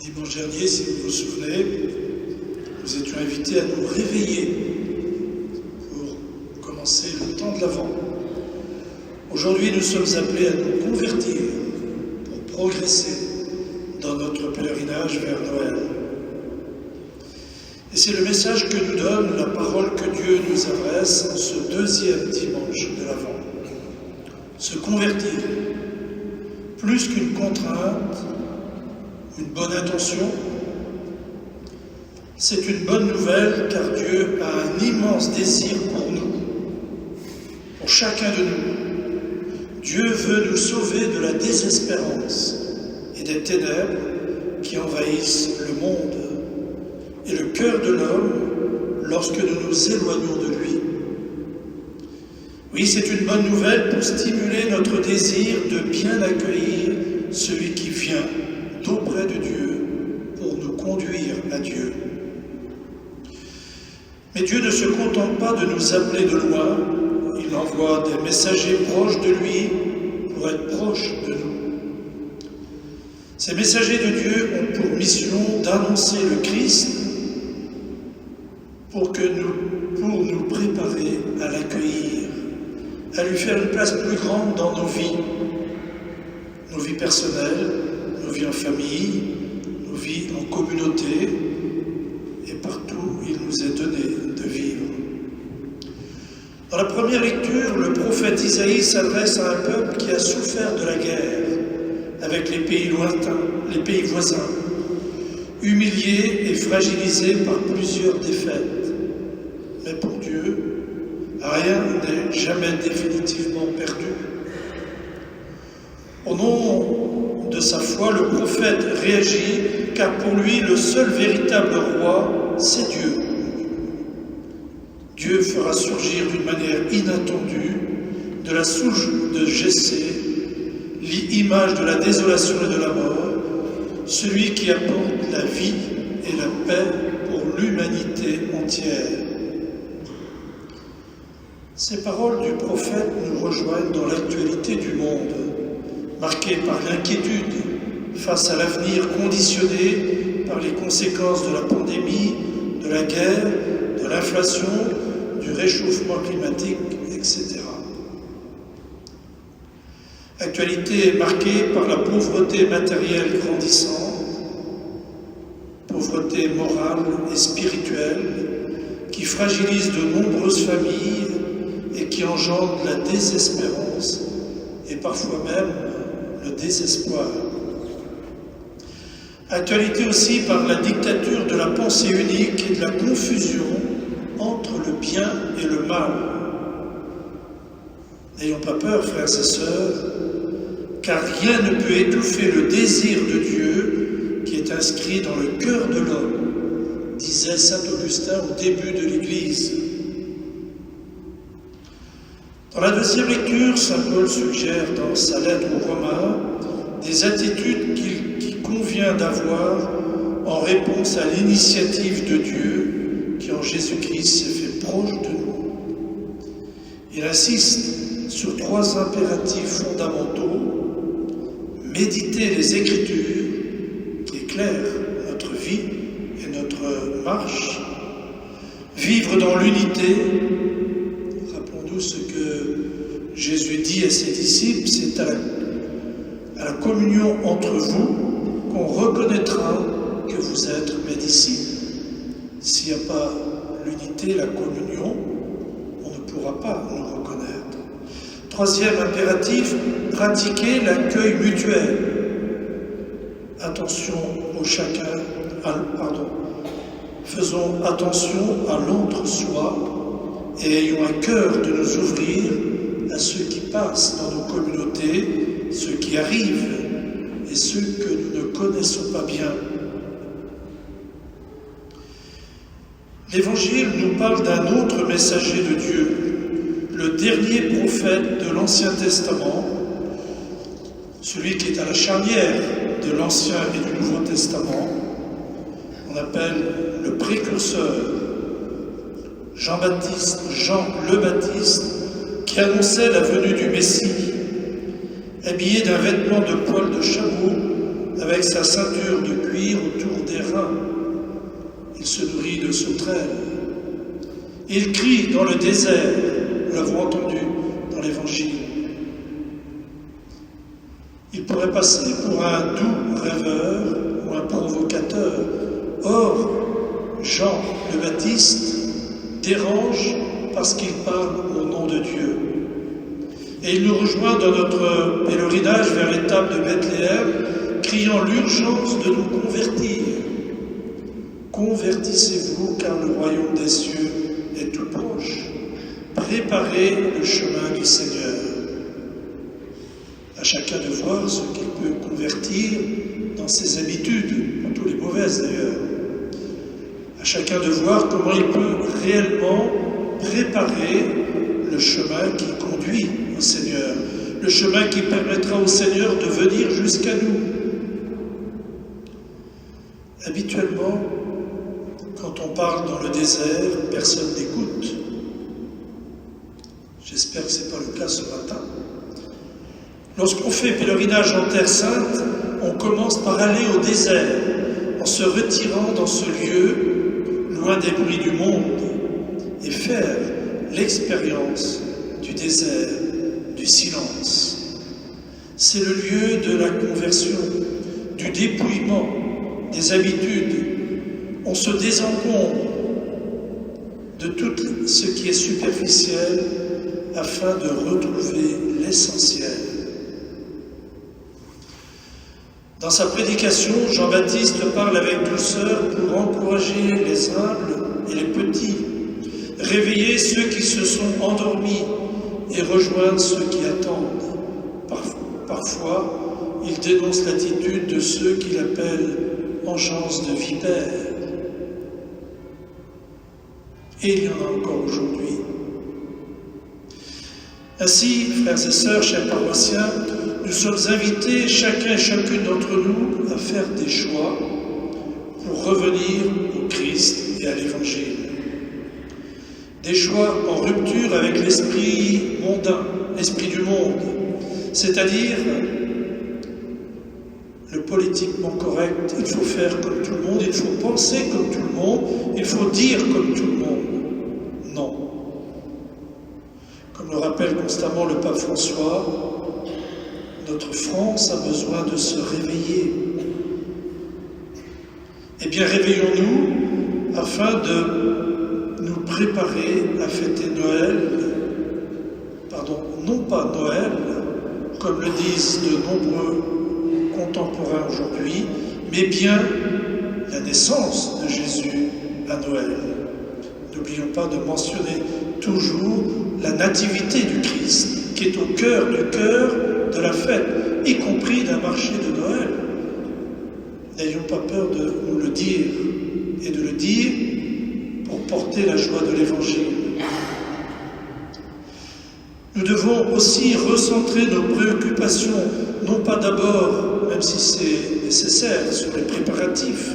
Dimanche dernier, si vous vous souvenez, nous étions invités à nous réveiller pour commencer le temps de l'Avent. Aujourd'hui, nous sommes appelés à nous convertir pour progresser dans notre pèlerinage vers Noël. Et c'est le message que nous donne la parole que Dieu nous adresse en ce deuxième dimanche de l'Avent. Se convertir, plus qu'une contrainte, une bonne intention, c'est une bonne nouvelle car Dieu a un immense désir pour nous, pour chacun de nous. Dieu veut nous sauver de la désespérance et des ténèbres qui envahissent le monde et le cœur de l'homme lorsque nous nous éloignons de lui. Oui, c'est une bonne nouvelle pour stimuler notre désir de bien accueillir celui qui vient d'auprès de Dieu pour nous conduire à Dieu. Mais Dieu ne se contente pas de nous appeler de loin, il envoie des messagers proches de lui pour être proches de nous. Ces messagers de Dieu ont pour mission d'annoncer le Christ pour nous préparer à l'accueillir, à lui faire une place plus grande dans nos vies personnelles, nos vies en famille, nos vies en communauté, et partout où il nous est donné de vivre. Dans la première lecture, le prophète Isaïe s'adresse à un peuple qui a souffert de la guerre avec les pays lointains, les pays voisins, humilié et fragilisé par plusieurs défaites. Mais pour Dieu, rien n'est jamais définitivement perdu. Au nom de sa foi, le prophète réagit, car pour lui, le seul véritable roi, c'est Dieu. Dieu fera surgir d'une manière inattendue, de la souche de Jessé, l'image de la désolation et de la mort, celui qui apporte la vie et la paix pour l'humanité entière. Ces paroles du prophète nous rejoignent dans l'actualité du monde, marquée par l'inquiétude face à l'avenir conditionné par les conséquences de la pandémie, de la guerre, de l'inflation, du réchauffement climatique, etc. Actualité marquée par la pauvreté matérielle grandissante, pauvreté morale et spirituelle, qui fragilise de nombreuses familles et qui engendre la désespérance et parfois même le désespoir. Actualité aussi par la dictature de la pensée unique et de la confusion entre le bien et le mal. N'ayons pas peur, frères et sœurs, car rien ne peut étouffer le désir de Dieu qui est inscrit dans le cœur de l'homme, disait saint Augustin au début de l'Église. Dans la deuxième lecture, saint Paul suggère dans sa lettre aux Romains des attitudes qu'il convient d'avoir en réponse à l'initiative de Dieu qui en Jésus-Christ s'est fait proche de nous. Il insiste sur 3 impératifs fondamentaux: méditer les Écritures qui éclairent notre vie et notre marche, vivre dans l'unité. Rappelons-nous ce que Jésus dit à ses disciples, c'est à la communion entre vous qu'on reconnaîtra que vous êtes mes disciples. S'il n'y a pas l'unité, la communion, on ne pourra pas nous reconnaître. 3e impératif, pratiquer l'accueil mutuel. Attention au chacun, faisons attention à l'entre-soi et ayons à cœur de nous ouvrir à ceux qui passent dans nos communautés, ceux qui arrivent et ceux que nous ne connaissons pas bien. L'Évangile nous parle d'un autre messager de Dieu, le dernier prophète de l'Ancien Testament, celui qui est à la charnière de l'Ancien et du Nouveau Testament. On appelle le précurseur, Jean le Baptiste, qui annonçait la venue du Messie, habillé d'un vêtement de poil de chameau, avec sa ceinture de cuir autour des reins. Il se nourrit de sauterelles. Il crie dans le désert, nous l'avons entendu dans l'Évangile. Il pourrait passer pour un doux rêveur ou un provocateur. Or, Jean le Baptiste dérange parce qu'il parle au nom de Dieu. Et il nous rejoint dans notre pèlerinage vers l'étape de Bethléem, criant l'urgence de nous convertir. Convertissez-vous, car le royaume des cieux est tout proche. Préparez le chemin du Seigneur. À chacun de voir ce qu'il peut convertir dans ses habitudes, pas tous les mauvaises d'ailleurs. À chacun de voir comment il peut réellement préparer le chemin qui conduit au Seigneur, le chemin qui permettra au Seigneur de venir jusqu'à nous. Habituellement, quand on parle dans le désert, personne n'écoute. J'espère que ce n'est pas le cas ce matin. Lorsqu'on fait pèlerinage en Terre Sainte, on commence par aller au désert, en se retirant dans ce lieu, loin des bruits du monde, et faire l'expérience du désert, du silence. C'est le lieu de la conversion, du dépouillement, des habitudes. On se désencombre de tout ce qui est superficiel afin de retrouver l'essentiel. Dans sa prédication, Jean-Baptiste parle avec douceur pour encourager les humbles et les petits, réveiller ceux qui se sont endormis et rejoindre ceux qui attendent. Parfois, il dénonce l'attitude de ceux qu'il appelle engeance de vipères. Et il y en a encore aujourd'hui. Ainsi, frères et sœurs, chers paroissiens, nous sommes invités, chacun et chacune d'entre nous, à faire des choix pour revenir au Christ et à l'Évangile. Des choix en rupture avec l'esprit mondain, l'esprit du monde, c'est-à-dire le politiquement correct. Il faut faire comme tout le monde, il faut penser comme tout le monde, il faut dire comme tout le monde. Non. Comme le rappelle constamment le pape François, notre France a besoin de se réveiller. Eh bien, réveillons-nous afin de nous préparer à fêter Noël, non pas Noël, comme le disent de nombreux contemporains aujourd'hui, mais bien la naissance de Jésus à Noël. N'oublions pas de mentionner toujours la nativité du Christ, qui est au cœur de la fête, y compris d'un marché de Noël. N'ayons pas peur de nous le dire, et de le dire pour porter la joie de l'Évangile. Nous devons aussi recentrer nos préoccupations, non pas d'abord, même si c'est nécessaire, sur les préparatifs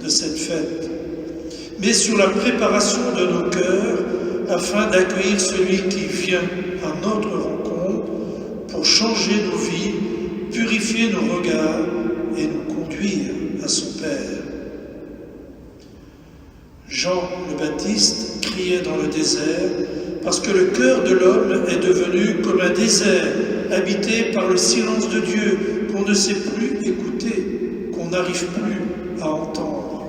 de cette fête, mais sur la préparation de nos cœurs afin d'accueillir celui qui vient à notre rencontre pour changer nos vies, purifier nos regards et nous conduire à son Père. Jean le Baptiste criait dans le désert parce que le cœur de l'homme est devenu comme un désert habité par le silence de Dieu qu'on ne sait plus écouter, qu'on n'arrive plus à entendre.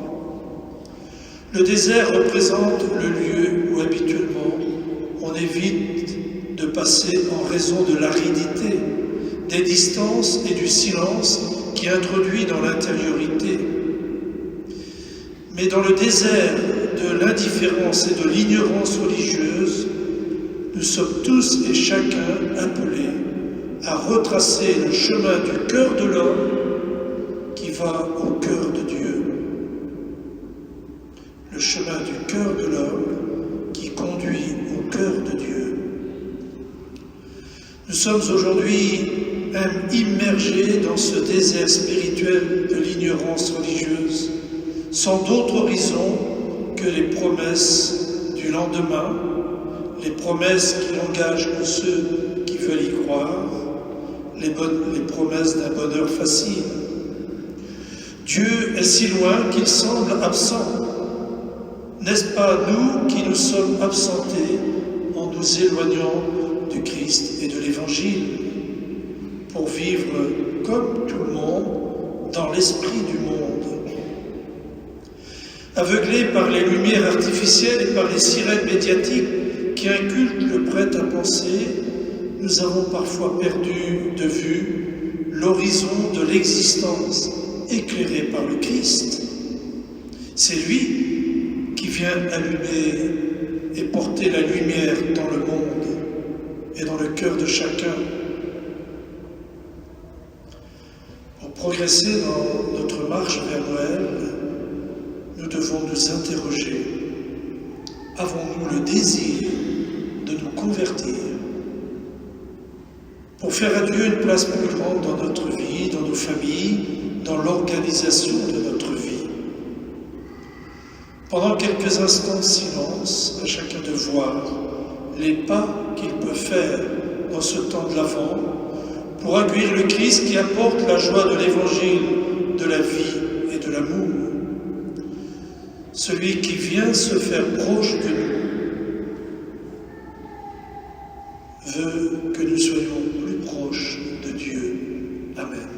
Le désert représente le lieu où habituellement on évite de passer en raison de l'aridité, des distances et du silence qui introduit dans l'intériorité. Mais dans le désert de l'indifférence et de l'ignorance religieuse, nous sommes tous et chacun appelés à retracer le chemin du cœur de l'homme qui va au cœur de Dieu. Le chemin du cœur de l'homme qui conduit au cœur de Dieu. Nous sommes aujourd'hui même immergés dans ce désert spirituel de l'ignorance religieuse, sans d'autre horizon que les promesses du lendemain, les promesses qui engagent tous ceux qui veulent y croire, les promesses d'un bonheur facile. Dieu est si loin qu'il semble absent. N'est-ce pas nous qui nous sommes absentés en nous éloignant du Christ et de l'Évangile pour vivre comme tout le monde dans l'esprit du monde? Aveuglés par les lumières artificielles et par les sirènes médiatiques qui inculquent le prêt-à-penser, nous avons parfois perdu de vue l'horizon de l'existence éclairé par le Christ. C'est lui qui vient allumer et porter la lumière dans le monde et dans le cœur de chacun. Pour progresser dans notre marche vers Noël, nous devons nous interroger. Avons-nous le désir de nous convertir pour faire à Dieu une place plus grande dans notre vie, dans nos familles, dans l'organisation de notre vie? Pendant quelques instants de silence, à chacun de voir les pas qu'il peut faire dans ce temps de l'Avent pour accueillir le Christ qui apporte la joie de l'Évangile, de la vie et de l'amour. Celui qui vient se faire proche de nous veut que nous soyons plus proches de Dieu. Amen.